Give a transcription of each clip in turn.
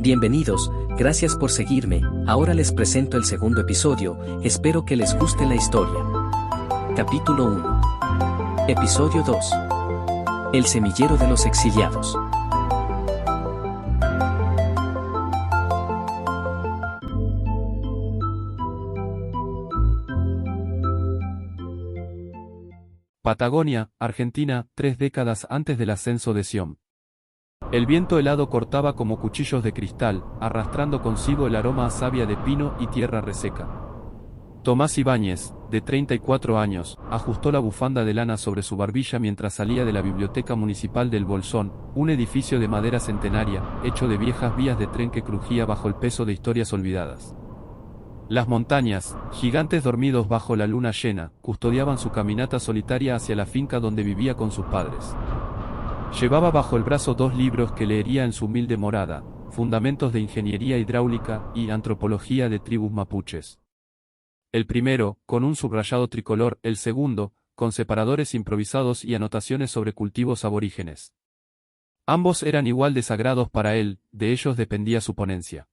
Bienvenidos, gracias por seguirme, ahora les presento el segundo episodio, espero que les guste la historia. Capítulo 1. Episodio 2. El semillero de los exiliados. Patagonia, Argentina, 3 décadas antes del ascenso de Sion. El viento helado cortaba como cuchillos de cristal, arrastrando consigo el aroma a savia de pino y tierra reseca. Tomás Ibáñez, de 34 años, ajustó la bufanda de lana sobre su barbilla mientras salía de la Biblioteca Municipal del Bolsón, un edificio de madera centenaria, hecho de viejas vías de tren que crujía bajo el peso de historias olvidadas. Las montañas, gigantes dormidos bajo la luna llena, custodiaban su caminata solitaria hacia la finca donde vivía con sus padres. Llevaba bajo el brazo 2 libros que leería en su humilde morada, Fundamentos de Ingeniería Hidráulica y Antropología de Tribus Mapuches. El primero, con un subrayado tricolor, el segundo, con separadores improvisados y anotaciones sobre cultivos aborígenes. Ambos eran igual de sagrados para él, de ellos dependía su ponencia.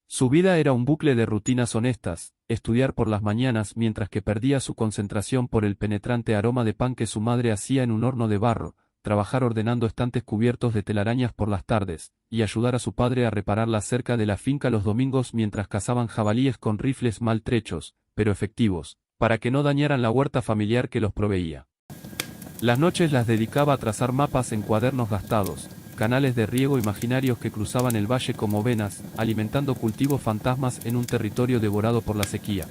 Su vida era un bucle de rutinas honestas, estudiar por las mañanas mientras que perdía su concentración por el penetrante aroma de pan que su madre hacía en un horno de barro, trabajar ordenando estantes cubiertos de telarañas por las tardes, y ayudar a su padre a reparar la cerca de la finca los domingos mientras cazaban jabalíes con rifles maltrechos, pero efectivos, para que no dañaran la huerta familiar que los proveía. Las noches las dedicaba a trazar mapas en cuadernos gastados, canales de riego imaginarios que cruzaban el valle como venas, alimentando cultivos fantasmas en un territorio devorado por la sequía.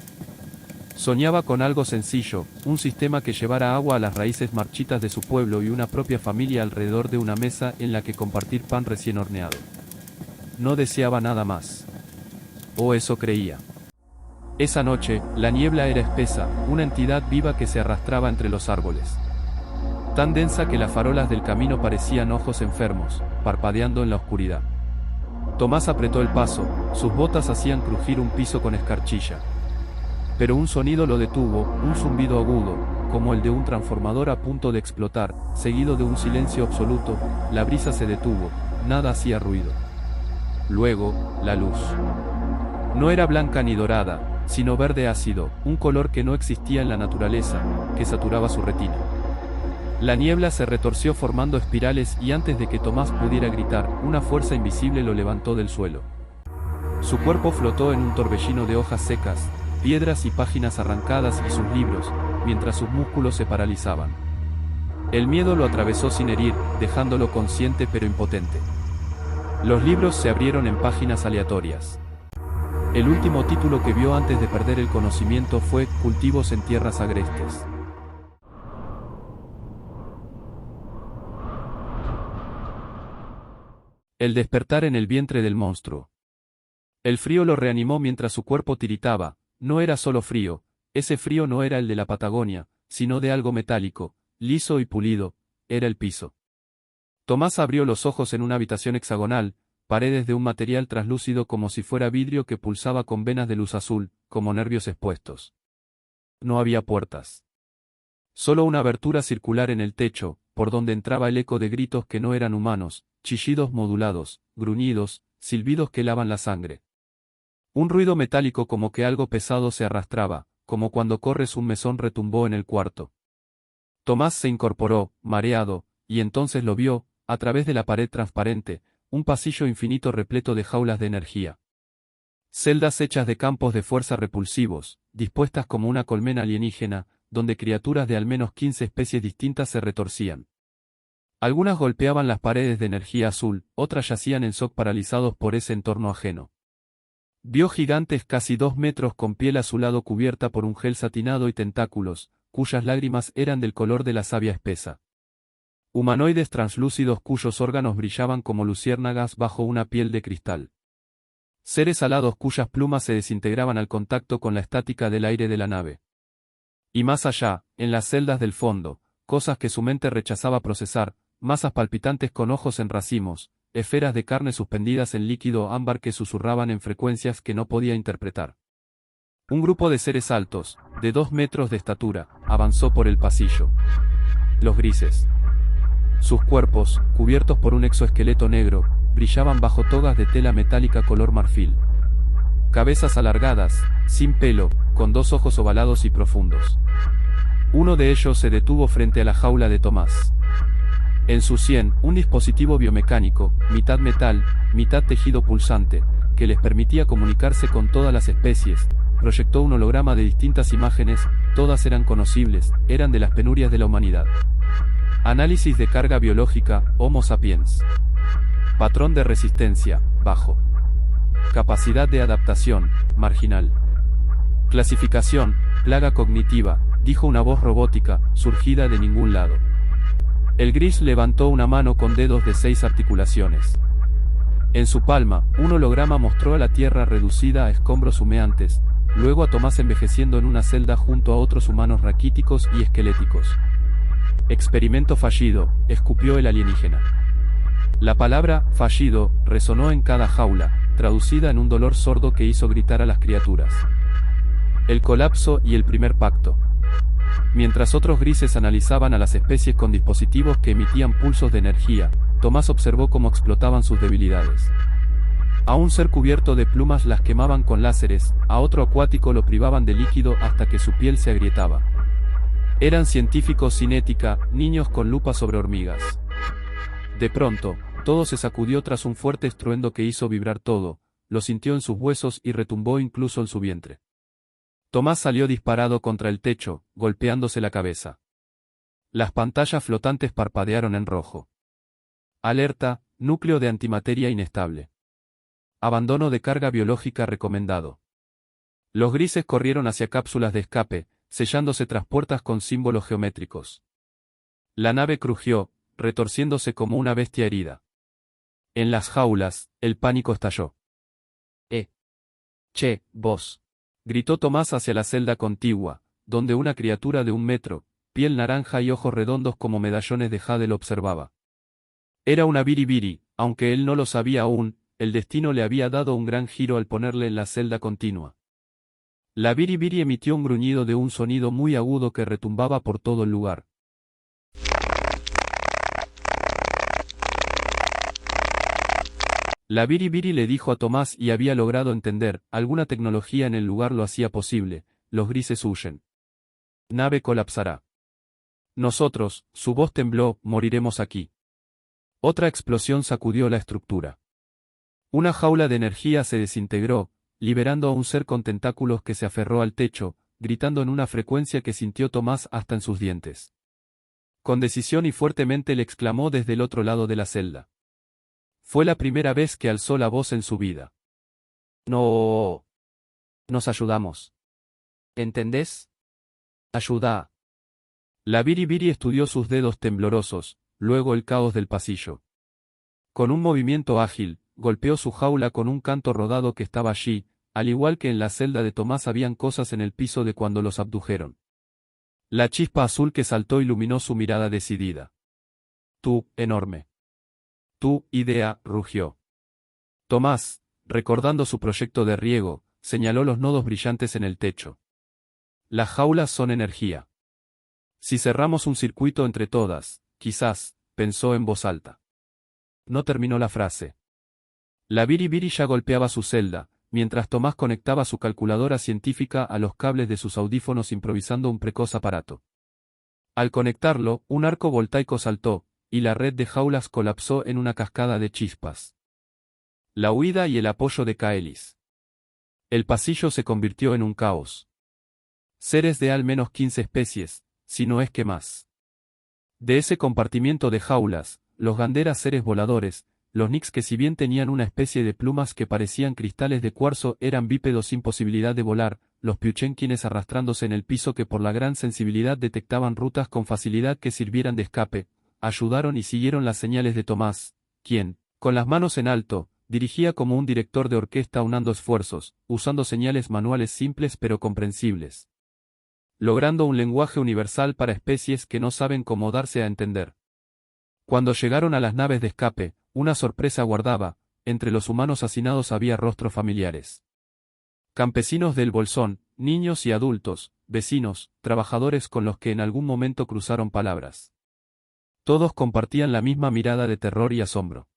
Soñaba con algo sencillo, un sistema que llevara agua a las raíces marchitas de su pueblo y una propia familia alrededor de una mesa en la que compartir pan recién horneado. No deseaba nada más. O eso creía. Esa noche, la niebla era espesa, una entidad viva que se arrastraba entre los árboles. Tan densa que las farolas del camino parecían ojos enfermos, parpadeando en la oscuridad. Tomás apretó el paso, sus botas hacían crujir un piso con escarchilla. Pero un sonido lo detuvo, un zumbido agudo, como el de un transformador a punto de explotar, seguido de un silencio absoluto. La brisa se detuvo, nada hacía ruido. Luego, la luz. No era blanca ni dorada, sino verde ácido, un color que no existía en la naturaleza, que saturaba su retina. La niebla se retorció formando espirales y antes de que Tomás pudiera gritar, una fuerza invisible lo levantó del suelo. Su cuerpo flotó en un torbellino de hojas secas, piedras y páginas arrancadas y sus libros, mientras sus músculos se paralizaban. El miedo lo atravesó sin herir, dejándolo consciente pero impotente. Los libros se abrieron en páginas aleatorias. El último título que vio antes de perder el conocimiento fue Cultivos en tierras agrestes. El despertar en el vientre del monstruo. El frío lo reanimó mientras su cuerpo tiritaba. No era solo frío, ese frío no era el de la Patagonia, sino de algo metálico, liso y pulido, era el piso. Tomás abrió los ojos en una habitación hexagonal, paredes de un material translúcido como si fuera vidrio que pulsaba con venas de luz azul, como nervios expuestos. No había puertas. Solo una abertura circular en el techo, por donde entraba el eco de gritos que no eran humanos, chillidos modulados, gruñidos, silbidos que helaban la sangre. Un ruido metálico como que algo pesado se arrastraba, como cuando corres un mesón retumbó en el cuarto. Tomás se incorporó, mareado, y entonces lo vio, a través de la pared transparente, un pasillo infinito repleto de jaulas de energía. Celdas hechas de campos de fuerza repulsivos, dispuestas como una colmena alienígena, donde criaturas de al menos 15 especies distintas se retorcían. Algunas golpeaban las paredes de energía azul, otras yacían en shock paralizados por ese entorno ajeno. Vio gigantes casi 2 metros con piel azulado cubierta por un gel satinado y tentáculos, cuyas lágrimas eran del color de la savia espesa. Humanoides translúcidos cuyos órganos brillaban como luciérnagas bajo una piel de cristal. Seres alados cuyas plumas se desintegraban al contacto con la estática del aire de la nave. Y más allá, en las celdas del fondo, cosas que su mente rechazaba procesar, masas palpitantes con ojos en racimos, esferas de carne suspendidas en líquido ámbar que susurraban en frecuencias que no podía interpretar. Un grupo de seres altos, de 2 metros de estatura, avanzó por el pasillo. Los grises. Sus cuerpos, cubiertos por un exoesqueleto negro, brillaban bajo togas de tela metálica color marfil. Cabezas alargadas, sin pelo, con dos ojos ovalados y profundos. Uno de ellos se detuvo frente a la jaula de Tomás. En su sien, un dispositivo biomecánico, mitad metal, mitad tejido pulsante, que les permitía comunicarse con todas las especies, proyectó un holograma de distintas imágenes, todas eran conocibles, eran de las penurias de la humanidad. Análisis de carga biológica, Homo sapiens. Patrón de resistencia, bajo. Capacidad de adaptación, marginal. Clasificación, plaga cognitiva, dijo una voz robótica, surgida de ningún lado. El gris levantó una mano con dedos de 6 articulaciones. En su palma, un holograma mostró a la Tierra reducida a escombros humeantes, luego a Tomás envejeciendo en una celda junto a otros humanos raquíticos y esqueléticos. Experimento fallido, escupió el alienígena. La palabra fallido resonó en cada jaula, traducida en un dolor sordo que hizo gritar a las criaturas. El colapso y el primer pacto. Mientras otros grises analizaban a las especies con dispositivos que emitían pulsos de energía, Tomás observó cómo explotaban sus debilidades. A un ser cubierto de plumas las quemaban con láseres, a otro acuático lo privaban de líquido hasta que su piel se agrietaba. Eran científicos sin ética, niños con lupa sobre hormigas. De pronto, todo se sacudió tras un fuerte estruendo que hizo vibrar todo, lo sintió en sus huesos y retumbó incluso en su vientre. Tomás salió disparado contra el techo, golpeándose la cabeza. Las pantallas flotantes parpadearon en rojo. Alerta, núcleo de antimateria inestable. Abandono de carga biológica recomendado. Los grises corrieron hacia cápsulas de escape, sellándose tras puertas con símbolos geométricos. La nave crujió, retorciéndose como una bestia herida. En las jaulas, el pánico estalló. Che, vos. Gritó Tomás hacia la celda contigua, donde una criatura de 1 metro, piel naranja y ojos redondos como medallones de jade lo observaba. Era una biribiri, aunque él no lo sabía aún, el destino le había dado un gran giro al ponerle en la celda continua. La biribiri emitió un gruñido de un sonido muy agudo que retumbaba por todo el lugar. La biribiri le dijo a Tomás y había logrado entender, alguna tecnología en el lugar lo hacía posible, los grises huyen. Nave colapsará. Nosotros, su voz tembló, moriremos aquí. Otra explosión sacudió la estructura. Una jaula de energía se desintegró, liberando a un ser con tentáculos que se aferró al techo, gritando en una frecuencia que sintió Tomás hasta en sus dientes. Con decisión y fuertemente le exclamó desde el otro lado de la celda. Fue la primera vez que alzó la voz en su vida. No. Nos ayudamos. ¿Entendés? Ayuda. La biribiri estudió sus dedos temblorosos, luego el caos del pasillo. Con un movimiento ágil, golpeó su jaula con un canto rodado que estaba allí, al igual que en la celda de Tomás habían cosas en el piso de cuando los abdujeron. La chispa azul que saltó iluminó su mirada decidida. Tú, enorme. Tu idea, rugió. Tomás, recordando su proyecto de riego, señaló los nodos brillantes en el techo. Las jaulas son energía. Si cerramos un circuito entre todas, quizás, pensó en voz alta. No terminó la frase. La biribiri ya golpeaba su celda, mientras Tomás conectaba su calculadora científica a los cables de sus audífonos improvisando un precoz aparato. Al conectarlo, un arco voltaico saltó, y la red de jaulas colapsó en una cascada de chispas. La huida y el apoyo de Kaelis. El pasillo se convirtió en un caos. Seres de al menos 15 especies, si no es que más. De ese compartimiento de jaulas, los ganderas seres voladores, los Nix que si bien tenían una especie de plumas que parecían cristales de cuarzo eran bípedos sin posibilidad de volar, los piuchenquines arrastrándose en el piso que por la gran sensibilidad detectaban rutas con facilidad que sirvieran de escape, ayudaron y siguieron las señales de Tomás, quien, con las manos en alto, dirigía como un director de orquesta aunando esfuerzos, usando señales manuales simples pero comprensibles. Logrando un lenguaje universal para especies que no saben cómo darse a entender. Cuando llegaron a las naves de escape, una sorpresa aguardaba, entre los humanos hacinados había rostros familiares. Campesinos del Bolsón, niños y adultos, vecinos, trabajadores con los que en algún momento cruzaron palabras. Todos compartían la misma mirada de terror y asombro.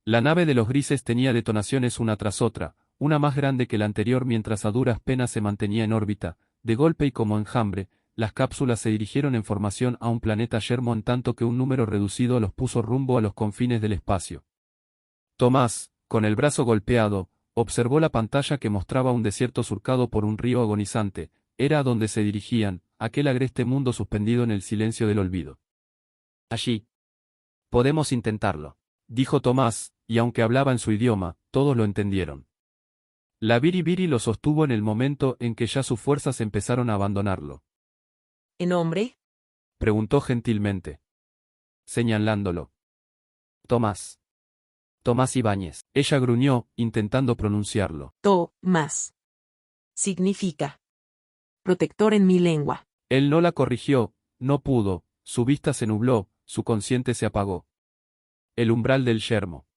La nave de los grises tenía detonaciones una tras otra, una más grande que la anterior mientras a duras penas se mantenía en órbita. De golpe y como enjambre, las cápsulas se dirigieron en formación a un planeta yermo en tanto que un número reducido los puso rumbo a los confines del espacio. Tomás, con el brazo golpeado, observó la pantalla que mostraba un desierto surcado por un río agonizante. Era a donde se dirigían, aquel agreste mundo suspendido en el silencio del olvido. Allí. Podemos intentarlo, dijo Tomás, y aunque hablaba en su idioma, todos lo entendieron. La Biribiri lo sostuvo en el momento en que ya sus fuerzas empezaron a abandonarlo. ¿En nombre? Preguntó gentilmente, señalándolo. Tomás. Tomás Ibáñez. Ella gruñó, intentando pronunciarlo. Tomás. Significa protector en mi lengua. Él no la corrigió, no pudo, su vista se nubló, su consciente se apagó. El umbral del yermo.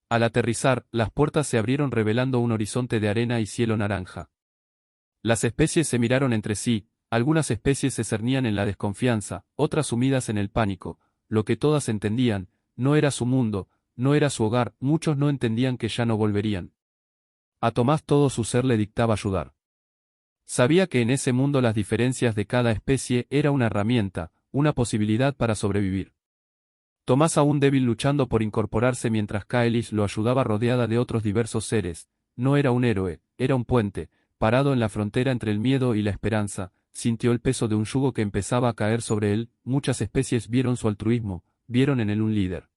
Al aterrizar, las puertas se abrieron revelando un horizonte de arena y cielo naranja. Las especies se miraron entre sí, algunas especies se cernían en la desconfianza, otras sumidas en el pánico. Lo que todas entendían, no era su mundo, no era su hogar, muchos no entendían que ya no volverían. A Tomás todo su ser le dictaba ayudar. Sabía que en ese mundo las diferencias de cada especie era una herramienta, una posibilidad para sobrevivir. Tomás aún débil luchando por incorporarse mientras Kaelis lo ayudaba rodeada de otros diversos seres, no era un héroe, era un puente, parado en la frontera entre el miedo y la esperanza, sintió el peso de un yugo que empezaba a caer sobre él, muchas especies vieron su altruismo, vieron en él un líder.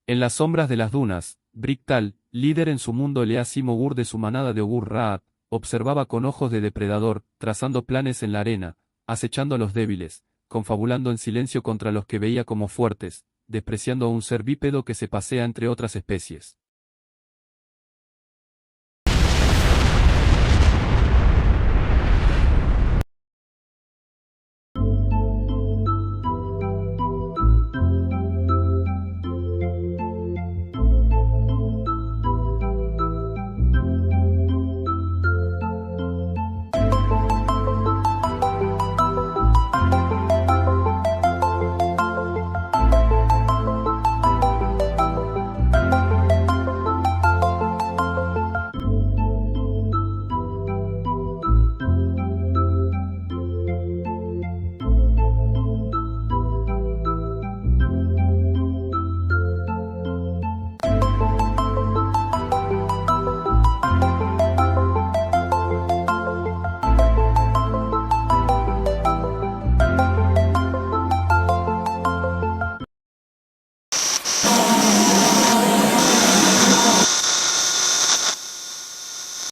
En las sombras de las dunas, Brictal, líder en su mundo Leasimo Gur de su manada de Ogur Raat, observaba con ojos de depredador, trazando planes en la arena, acechando a los débiles, confabulando en silencio contra los que veía como fuertes, despreciando a un ser bípedo que se pasea entre otras especies.